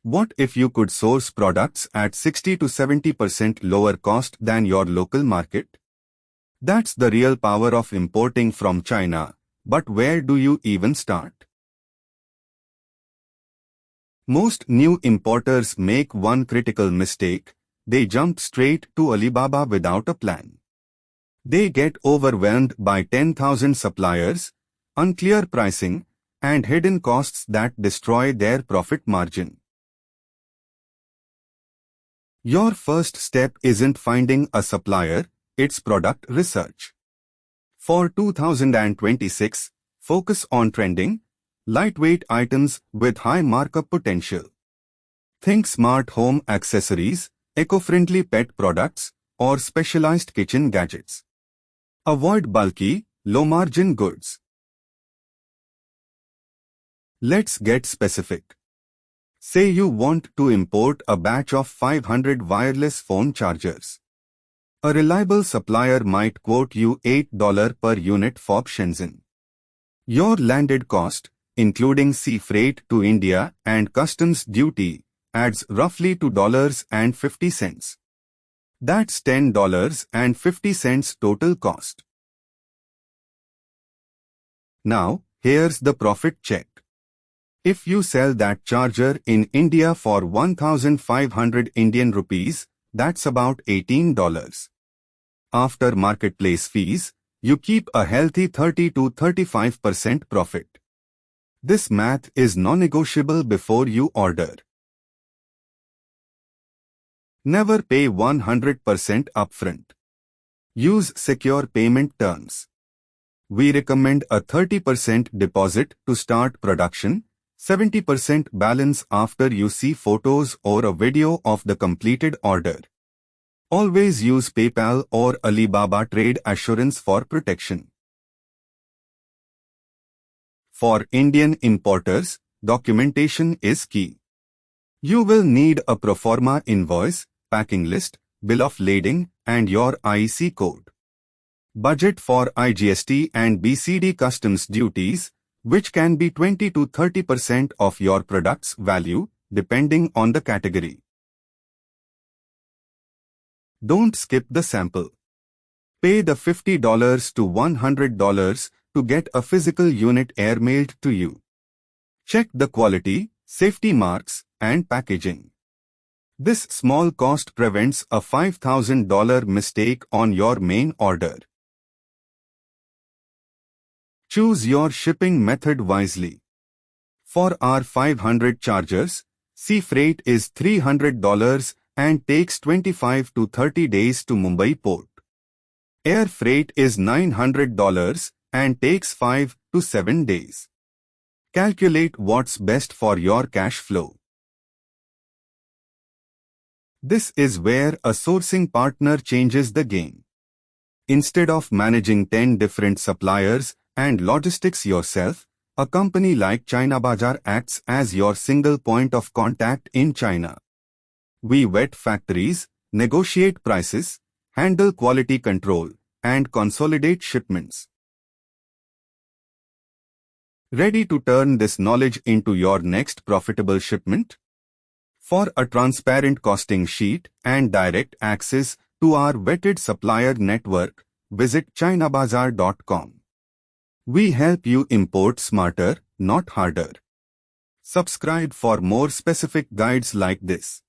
What if you could source products at 60 to 70% lower cost than your local market? That's the real power of importing from China, but where do you even start? Most new importers make one critical mistake: they jump straight to Alibaba without a plan. They get overwhelmed by 10,000 suppliers, unclear pricing, and hidden costs that destroy their profit margin. Your first step isn't finding a supplier, it's product research. For 2026, focus on trending, lightweight items with high markup potential. Think smart home accessories, eco-friendly pet products, or specialized kitchen gadgets. Avoid bulky, low-margin goods. Let's get specific. Say you want to import a batch of 500 wireless phone chargers. A reliable supplier might quote you $8 per unit for Shenzhen. Your landed cost, including sea freight to India and customs duty, adds roughly $2.50. That's $10.50 total cost. Now, here's the profit check. If you sell that charger in India for 1,500 Indian rupees, that's about $18. After marketplace fees, you keep a healthy 30 to 35% profit. This math is non-negotiable before you order. Never pay 100% upfront. Use secure payment terms. We recommend a 30% deposit to start production, 70% balance after you see photos or a video of the completed order. Always use PayPal or Alibaba Trade Assurance for protection. For Indian importers, documentation is key. You will need a proforma invoice, packing list, bill of lading, and your IEC code. Budget for IGST and BCD customs duties, which can be 20 to 30% of your product's value, depending on the category. Don't skip the sample. Pay the $50 to $100 to get a physical unit airmailed to you. Check the quality, safety marks, and packaging. This small cost prevents a $5,000 mistake on your main order. Choose your shipping method wisely. For our 500 chargers, sea freight is $300 and takes 25 to 30 days to Mumbai port. Air freight is $900 and takes 5 to 7 days. Calculate what's best for your cash flow. This is where a sourcing partner changes the game. Instead of managing 10 different suppliers and logistics yourself, a company like ChinaBajar acts as your single point of contact in China. We vet factories, negotiate prices, handle quality control, and consolidate shipments. Ready to turn this knowledge into your next profitable shipment? For a transparent costing sheet and direct access to our vetted supplier network, visit ChinaBajar.com. We help you import smarter, not harder. Subscribe for more specific guides like this.